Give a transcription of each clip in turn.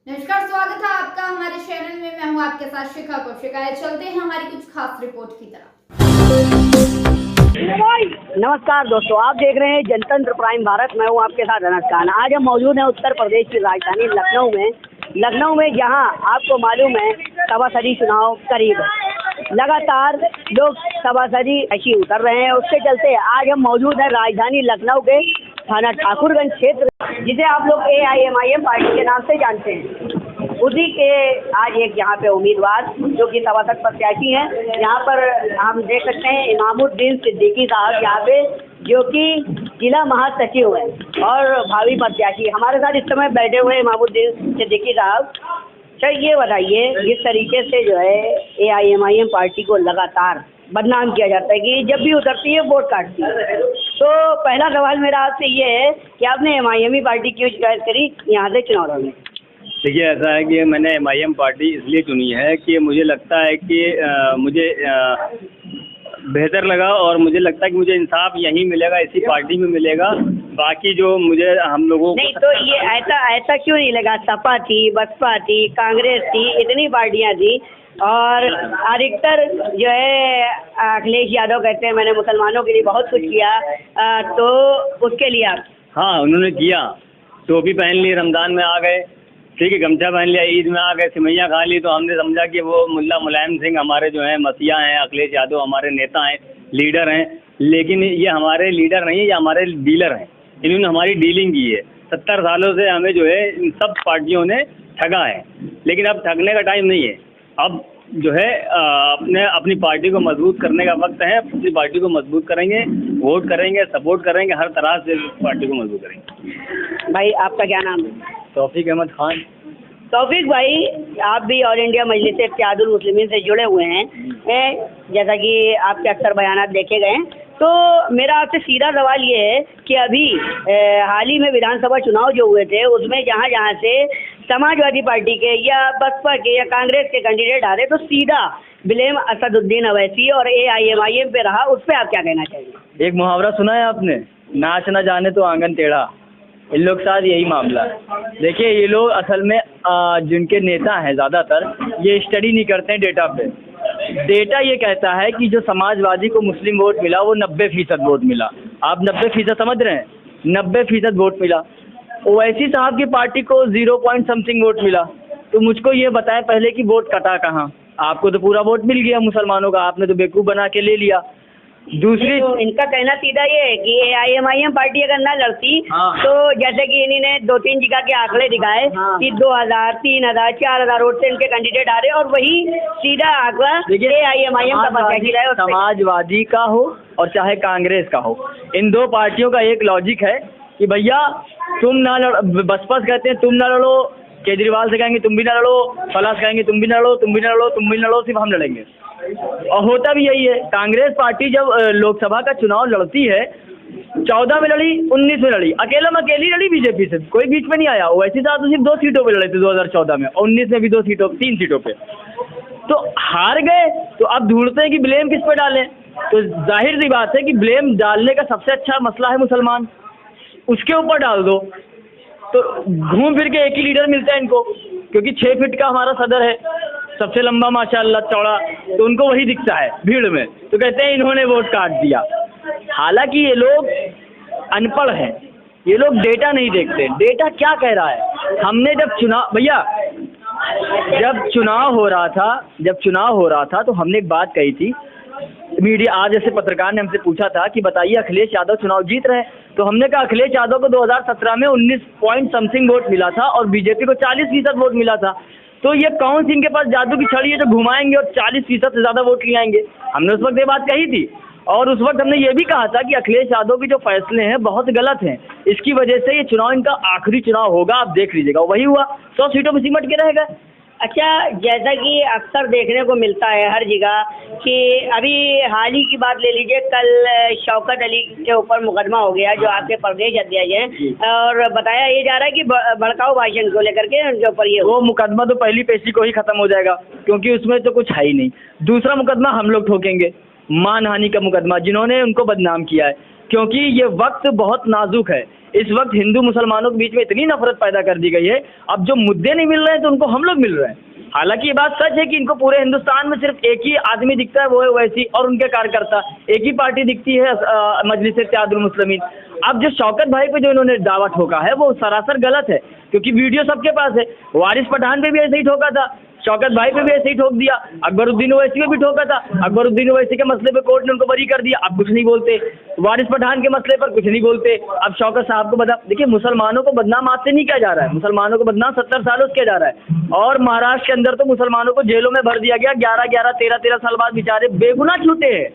नमस्कार, स्वागत है आपका हमारे चैनल में। मैं हूं आपके साथ शिखा कौशिका। चलते हैं हमारी कुछ खास रिपोर्ट की तरफ। नमस्कार दोस्तों, आप देख रहे हैं जनतंत्र प्राइम भारत। मैं हूं आपके साथ अनस खान। आज हम मौजूद हैं उत्तर प्रदेश की राजधानी लखनऊ में जहां आपको मालूम है सभासदी चुनाव करीब है। लगातार लोग सभासदी ऐसी उतर रहे हैं। उसके चलते आज हम मौजूद हैं राजधानी लखनऊ के थाना ठाकुरगंज क्षेत्र, जिसे आप लोग AIMIM पार्टी के नाम से जानते हैं। उसी के आज एक यहाँ पे उम्मीदवार जो कि सभासद प्रत्याशी हैं, यहाँ पर हम देख सकते हैं इमामुद्दीन सिद्दीकी साहब यहाँ पे, जो कि जिला महासचिव हैं और भावी प्रत्याशी हमारे साथ इस समय बैठे हुए इमामुद्दीन सिद्दीकी साहब। सर ये बताइए, जिस तरीके से जो है AIMIM पार्टी को लगातार बदनाम किया जाता है कि जब भी उतरती है वोट काटती है, तो पहला सवाल मेरा आपसे ये है कि आपने MIM पार्टी क्यों चॉइस करी यहाँ से चुनाव लड़ने? देखिए, ऐसा है कि मैंने MIM पार्टी इसलिए चुनी है कि मुझे लगता है कि मुझे बेहतर लगा और मुझे लगता है कि मुझे इंसाफ यहीं मिलेगा, इसी पार्टी में मिलेगा। बाकी जो मुझे हम लोगों नहीं, तो ये ऐसा क्यों नहीं लगा? सपा थी, बसपा थी, कांग्रेस थी, इतनी पार्टियां थी और अधिकतर जो है अखिलेश यादव कहते हैं मैंने मुसलमानों के लिए बहुत कुछ किया, तो उसके लिए आप? हाँ, उन्होंने किया। टोपी पहन ली, रमज़ान में आ गए, ठीक है, गमछा पहन लिया, ईद में आ गए, सिमैया खा ली, तो हमने समझा कि वो मुल्ला मुलायम सिंह हमारे जो हैं मसीहा हैं, अखिलेश यादव हमारे नेता हैं, लीडर हैं। लेकिन ये हमारे लीडर नहीं है, ये हमारे डीलर हैं। इन्होंने हमारी डीलिंग की है। 70 सालों से हमें जो है इन सब पार्टियों ने ठगा है। लेकिन अब ठगने का टाइम नहीं है। अब जो है अपनी पार्टी को मजबूत करने का वक्त है। अपनी पार्टी को मजबूत करेंगे, वोट करेंगे, सपोर्ट करेंगे, हर तरह से पार्टी को मजबूत करेंगे। भाई आपका क्या नाम है? तौफीक अहमद खान। तौफीक भाई, आप भी ऑल इंडिया मजलिस इत्तेहादुल मुस्लिमीन से जुड़े हुए हैं, जैसा कि आपके अक्सर बयानात देखे गए हैं। तो मेरा आपसे सीधा सवाल ये है कि अभी हाल ही में विधानसभा चुनाव जो हुए थे, उसमें जहाँ से समाजवादी पार्टी के या बसपा के या कांग्रेस के कैंडिडेट आ रहे, तो सीधा ब्लेम असदुद्दीन अवैसी और AIMIM पे रहा। उस पर आप क्या कहना चाहिए? एक मुहावरा सुना है आपने, नाच न जाने तो आंगन टेढ़ा। इन लोग के साथ यही मामला है। देखिए, ये लोग असल में जिनके नेता हैं ज़्यादातर ये स्टडी नहीं करते हैं डेटा पे। डेटा ये कहता है कि जो समाजवादी को मुस्लिम वोट मिला वो 90% वोट मिला। आप 90% समझ रहे हैं? 90% वोट मिला। ओवैसी साहब की पार्टी को 0 पॉइंट समथिंग वोट मिला। तो मुझको ये बताएं पहले कि वोट कटा कहाँ? आपको तो पूरा वोट मिल गया मुसलमानों का, आपने तो बेवकूफ़ बना के ले लिया। दूसरी, तो इनका कहना सीधा ये है कि AIMIM पार्टी अगर ना लड़ती, तो जैसे कि इन्होंने 2-3 जगह के आंकड़े दिखाए कि 2000, 3000, 4000 वोट से इनके कैंडिडेट आ रहे, और वही सीधा आंकड़ा AIMIM का प्रत्याशी रहे। समाजवादी का हो और चाहे कांग्रेस का हो, इन दो पार्टियों का एक लॉजिक है कि भैया तुम ना लड़ो। बसपा कहते हैं तुम ना लड़ो, केजरीवाल से कहेंगे तुम भी ना लड़ो, फलास कहेंगे तुम भी ना लड़ो, तुम भी ना लड़ो, तुम भी ना लड़ो, सिर्फ हम लड़ेंगे। और होता भी यही है। कांग्रेस पार्टी जब लोकसभा का चुनाव लड़ती है, 14 में लड़ी, 19 में लड़ी, अकेली लड़ी बीजेपी से, कोई बीच में नहीं आया। वैसे तो सिर्फ 2 सीटों पे लड़े थे 2014 में, और 19 में भी 3 सीटों पे तो हार गए। तो अब ढूंढते हैं कि ब्लेम किस पे डालें। तो जाहिर सी बात है कि ब्लेम डालने का सबसे अच्छा मसला है मुसलमान, उसके ऊपर डाल दो। तो घूम फिर के एक ही लीडर मिलता है इनको, क्योंकि 6 फीट का हमारा सदर है, सबसे लंबा माशाअल्लाह चौड़ा, तो उनको वही दिखता है भीड़ में, तो कहते हैं इन्होंने वोट काट दिया। हालांकि ये लोग अनपढ़ हैं, ये लोग डेटा नहीं देखते। डेटा क्या कह रहा है? हमने जब चुनाव हो रहा था तो हमने एक बात कही थी मीडिया, आज जैसे पत्रकार ने हमसे पूछा था कि बताइए अखिलेश यादव चुनाव जीत रहे हैं, तो हमने कहा अखिलेश यादव को 2017 में 19 पॉइंट समथिंग वोट मिला था और बीजेपी को 40% वोट मिला था। तो ये कौन सी इनके पास जादू की छड़ी है जो घुमाएंगे और 40% से ज़्यादा वोट ले आएंगे? हमने उस वक्त ये बात कही थी, और उस वक्त हमने ये भी कहा था कि अखिलेश यादव के जो फैसले हैं बहुत गलत हैं, इसकी वजह से ये चुनाव इनका आखिरी चुनाव होगा, आप देख लीजिएगा। वही हुआ, 100 सीटों में सिमट के रहेगा। अच्छा, जैसा कि अक्सर देखने को मिलता है हर जगह कि अभी हाल ही की बात ले लीजिए, कल शौकत अली के ऊपर मुकदमा हो गया जो आपके प्रदेश अध्यक्ष हैं, और बताया ये जा रहा है कि भड़काऊ भाषण को लेकर के उनके ऊपर ये वो मुकदमा तो पहली पेशी को ही खत्म हो जाएगा, क्योंकि उसमें तो कुछ है ही नहीं। दूसरा मुकदमा हम लोग ठोकेंगे, मानहानि का मुकदमा, जिन्होंने उनको बदनाम किया है। क्योंकि ये वक्त बहुत नाजुक है। इस वक्त हिंदू मुसलमानों के बीच में इतनी नफरत पैदा कर दी गई है, अब जो मुद्दे नहीं मिल रहे हैं तो उनको हम लोग मिल रहे हैं। हालांकि ये बात सच है कि इनको पूरे हिंदुस्तान में सिर्फ एक ही आदमी दिखता है, वो है ओवैसी और उनके कार्यकर्ता, एक ही पार्टी दिखती है मजलिस इत्तेहादुल मुस्लिमीन। अब जो शौकत भाई पे जो इन्होंने दावा ठोका है वो सरासर गलत है, क्योंकि वीडियो सबके पास है। वारिस पठान पे भी ऐसे ही ठोका था, शौकत भाई पे भी ऐसे ही ठोक दिया, अकबरुद्दीन ओवैसी पे भी ठोका था। अकबरुद्दीन ओवैसी के मसले पे कोर्ट ने उनको बरी कर दिया, अब कुछ नहीं बोलते। वारिस पठान के मसले पर कुछ नहीं बोलते। अब शौकत साहब को देखिए, मुसलमानों को बदनाम आज से नहीं किया जा रहा है, मुसलमानों को बदनाम 70 सालों से किया जा रहा है। और महाराष्ट्र के अंदर तो मुसलमानों को जेलों में भर दिया गया, 11-11, 13-13 साल बाद बेचारे बेगुनाह छूटे हैं।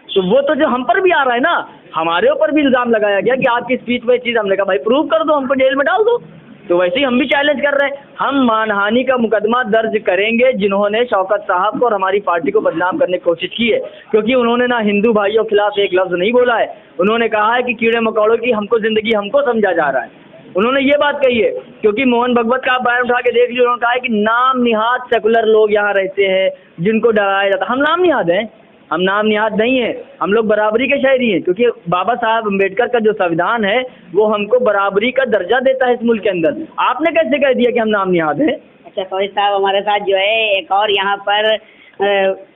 तो वो तो जो हम पर भी आ रहा है ना, हमारे ऊपर भी इल्ज़ाम लगाया गया कि आपकी स्पीच पे चीज़, हमने कहा भाई प्रूव कर दो, हमको जेल में डाल दो। तो वैसे ही हम भी चैलेंज कर रहे हैं, हम मानहानि का मुकदमा दर्ज करेंगे जिन्होंने शौकत साहब को और हमारी पार्टी को बदनाम करने की कोशिश की है, क्योंकि उन्होंने ना हिंदू भाइयों के खिलाफ एक लफ्ज़ नहीं बोला है। उन्होंने कहा है कि कीड़े मकोड़ों की हमको ज़िंदगी हमको समझा जा रहा है, उन्होंने ये बात कही है। क्योंकि मोहन भगवत का आप बयान उठा के देख लीजिए, उन्होंने कहा है कि नाम निहाद सेकुलर लोग यहाँ रहते हैं जिनको डराया जाता। हम नाम निहाद हैं? हम नाम निहाद नहीं है, हम लोग बराबरी के शहरी हैं, क्योंकि बाबा साहब अम्बेडकर का जो संविधान है वो हमको बराबरी का दर्जा देता है इस मुल्क के अंदर। आपने कैसे कह दिया कि हम नाम निहाद हैं? अच्छा फौजी साहब, हमारे साथ जो है एक और यहाँ पर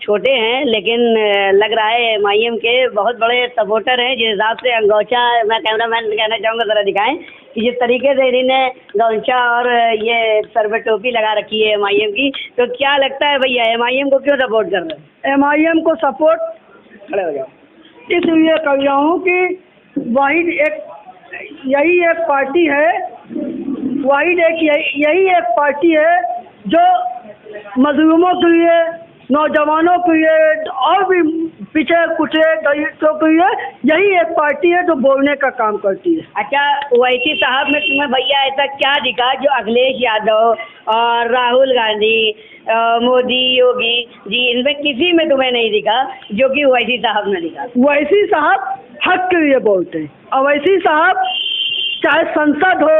छोटे हैं, लेकिन लग रहा है MIM के बहुत बड़े सपोर्टर हैं। जिस हिसाब से अंगोछा, मैं कैमरामैन कहना चाहूँगा ज़रा दिखाएं कि जिस तरीके से इन्होंने गौंचा और ये सर पे टोपी लगा रखी है MIM की, तो क्या लगता है भैया MIM को क्यों सपोर्ट कर रहे हैं? MIM को सपोर्ट खड़े हो जाओ। इसलिए कर रहा हूँ कि वाहिद एक यही एक पार्टी है, यही एक पार्टी है जो मजलूमों के लिए, नौजवानों के लिए और भी पीछे कुचले दलितों के लिए यही एक पार्टी है जो बोलने का काम करती है। अच्छा ओवैसी साहब में तुम्हें भैया ऐसा क्या दिखा जो अखिलेश यादव और राहुल गांधी, मोदी, योगी जी, इनमें किसी में तुम्हें नहीं दिखा जो कि ओवैसी साहब ने दिखा? ओवैसी साहब हक के लिए बोलते हैं। ओवैसी साहब चाहे संसद हो,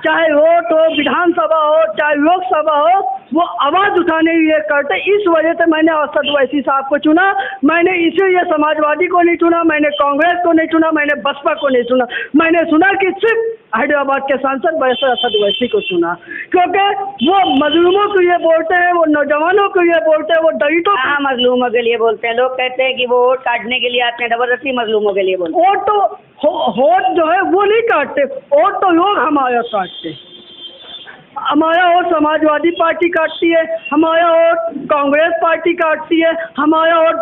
चाहे वोट हो, विधानसभा हो, चाहे लोकसभा हो, वो आवाज़ उठाने के लिए करते। इस वजह से मैंने असद ओवैसी साहब को चुना। मैंने इसीलिए समाजवादी को नहीं चुना, मैंने कांग्रेस को नहीं चुना, मैंने बसपा को नहीं चुना। मैंने सुना कि सिर्फ हैदराबाद के सांसद असद ओवैसी को चुना, क्योंकि वो मजलूमों के लिए बोलते हैं, वो नौजवानों के लिए बोलते हैं, वो दलितों मजलूमों के लिए बोलते हैं। लोग कहते हैं कि वो वोट काटने के लिए आते हैं, जबरदस्ती मजलूमों के लिए बोलते हैं। वोट तो वोट जो है वो नहीं काटते, वोट तो लोग हमारा काटते। हमारा वोट समाजवादी पार्टी काटती है, हमारा वोट कांग्रेस पार्टी काटती है, हमारा वोट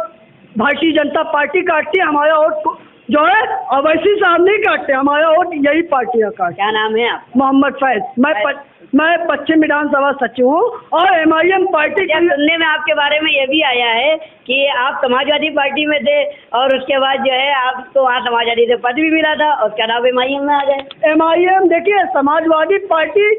भारतीय जनता पार्टी काटती है, हमारा वोट जो है ओवैसी साहब नहीं काटते, हमारा वोट यही पार्टियाँ काटती। क्या नाम है आप? मोहम्मद फैज। मैं पश्चिम विधानसभा सचिव हूँ और MIM पार्टी। सुनने में आपके बारे में ये भी आया है कि आप समाजवादी पार्टी में थे और उसके बाद जो है आपको वहाँ समाजवादी से पद भी मिला था और क्या नाम MIM में आ गए? MIM देखिए, समाजवादी पार्टी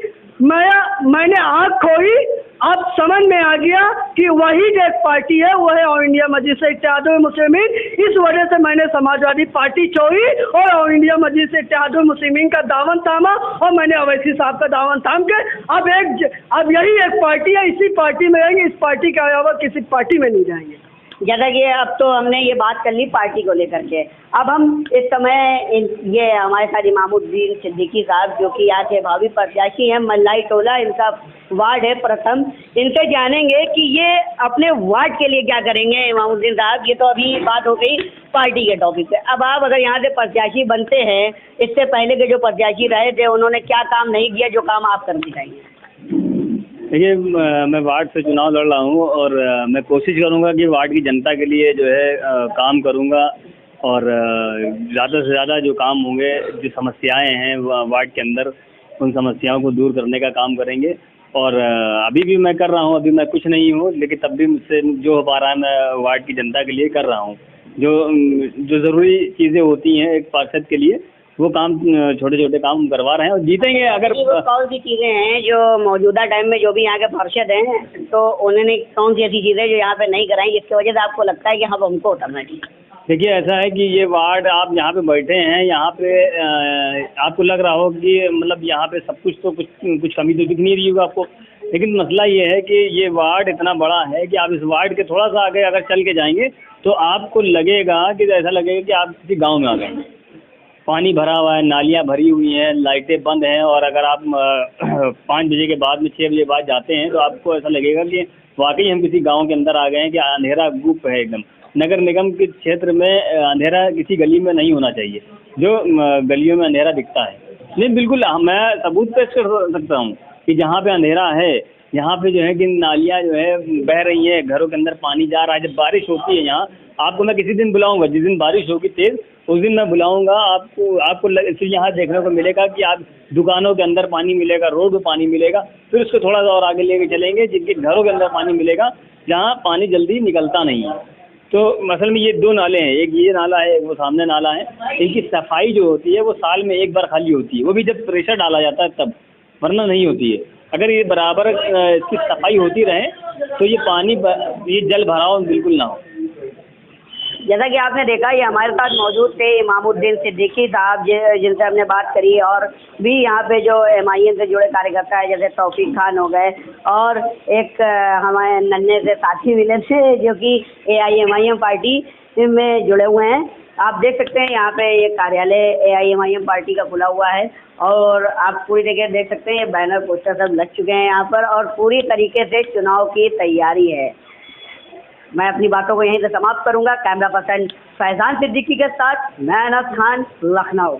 मैंने आँख खोली, अब समझ में आ गया कि वही एक पार्टी है, वो है ऑल इंडिया मजलिस इत्तेहादुल मुस्लिमीन। इस वजह से मैंने समाजवादी पार्टी छोड़ी और ऑल इंडिया मजलिस इत्तेहादुल मुस्लिमीन का दामन थामा और मैंने ओवैसी साहब का दामन थाम के अब यही एक पार्टी है, इसी पार्टी में रहेंगे, इस पार्टी के अलावा किसी पार्टी में नहीं जाएंगे। जैसा कि अब तो हमने ये बात कर ली पार्टी को लेकर के, अब हम इस समय ये हमारे साथ इमामुद्दीन सिद्दीकी साहब जो कि यहाँ के भावी प्रत्याशी हैं, मल्लाई टोला इनका वार्ड है प्रथम, इनसे जानेंगे कि ये अपने वार्ड के लिए क्या करेंगे। इमामुद्दीन साहब, ये तो अभी बात हो गई पार्टी के टॉपिक पे, अब आप अगर यहाँ से प्रत्याशी बनते हैं, इससे पहले के जो प्रत्याशी रहे थे उन्होंने क्या काम नहीं किया जो काम आप कर दिखाएंगे? देखिए, मैं वार्ड से चुनाव लड़ रहा हूँ और मैं कोशिश करूँगा कि वार्ड की जनता के लिए जो है काम करूँगा और ज़्यादा से ज़्यादा जो काम होंगे, जो समस्याएं हैं वार्ड के अंदर, उन समस्याओं को दूर करने का काम करेंगे। और अभी भी मैं कर रहा हूँ, अभी मैं कुछ नहीं हूँ, लेकिन तब भी मुझसे जो हो पा रहा है मैं वार्ड की जनता के लिए कर रहा हूँ। जो ज़रूरी चीज़ें होती हैं एक पार्षद के लिए, वो काम, छोटे छोटे काम करवा रहे हैं और जीतेंगे। अगर कौन सी चीज़ें हैं जो मौजूदा टाइम में जो भी यहाँ के पार्षद हैं, तो उन्होंने कौन सी ऐसी चीज़ें जो यहाँ पे नहीं कराई जिसकी वजह से आपको लगता है कि हाँ हमको उतरना चाहिए? देखिए, ऐसा है कि ये वार्ड, आप यहाँ पे बैठे हैं, यहाँ पे आपको लग रहा हो कि मतलब यहाँ पे सब कुछ तो कुछ कमी तो दिख नहीं रही होगी आपको, लेकिन मसला ये है कि ये वार्ड इतना बड़ा है कि आप इस वार्ड के थोड़ा सा आगे अगर चल के जाएंगे तो आपको लगेगा कि ऐसा लगेगा कि आप किसी गाँव में आ गए। पानी भरा हुआ है, नालियाँ भरी हुई हैं, लाइटें बंद हैं, और अगर आप 5 बजे के बाद में 6 बजे बाद जाते हैं तो आपको ऐसा लगेगा कि वाकई हम किसी गांव के अंदर आ गए हैं, कि अंधेरा गुप्त है एकदम। नगर निगम के क्षेत्र में अंधेरा किसी गली में नहीं होना चाहिए, जो गलियों में अंधेरा दिखता है। नहीं, बिल्कुल मैं सबूत पेश कर सकता हूँ कि जहाँ पे अंधेरा है, यहाँ पे जो है कि नालियाँ जो है बह रही हैं, घरों के अंदर पानी जा रहा है। जब बारिश होती है यहाँ, आपको मैं किसी दिन बुलाऊंगा, जिस दिन बारिश होगी तेज, उस दिन मैं बुलाऊंगा आपको फिर यहाँ देखने को मिलेगा कि आप दुकानों के अंदर पानी मिलेगा, रोड पे पानी मिलेगा। फिर उसको थोड़ा सा और आगे लेके चलेंगे, जिनके घरों के अंदर पानी मिलेगा, जहाँ पानी जल्दी निकलता नहीं है। तो असल में ये 2 नाले हैं, एक ये नाला है, एक वो सामने नाला है। इनकी सफाई जो होती है वो साल में एक बार खाली होती है, वो भी जब प्रेशर डाला जाता है तब, वरना नहीं होती है। अगर ये बराबर इसकी सफाई होती रहे तो ये जल भराव बिल्कुल ना हो। जैसा कि आपने देखा, ये हमारे साथ मौजूद थे इमामुद्दीन सिद्दीकी साहब, जिनसे हमने बात करी, और भी यहाँ पे जो MIM से जुड़े कार्यकर्ता है, जैसे तौफीक खान हो गए, और एक हमारे नन्हे से साथी मिले थे जो कि AIMIM पार्टी में जुड़े हुए हैं। आप देख सकते हैं यहाँ पे ये कार्यालय AIMIM पार्टी का खुला हुआ है, और आप पूरी जगह देख सकते हैं ये बैनर पोस्टर सब लग चुके हैं यहाँ पर, और पूरी तरीके से चुनाव की तैयारी है। मैं अपनी बातों को यहीं से समाप्त करूंगा। कैमरा पर्सन फैजान सिद्दीकी के साथ मैं अनस खान, लखनऊ।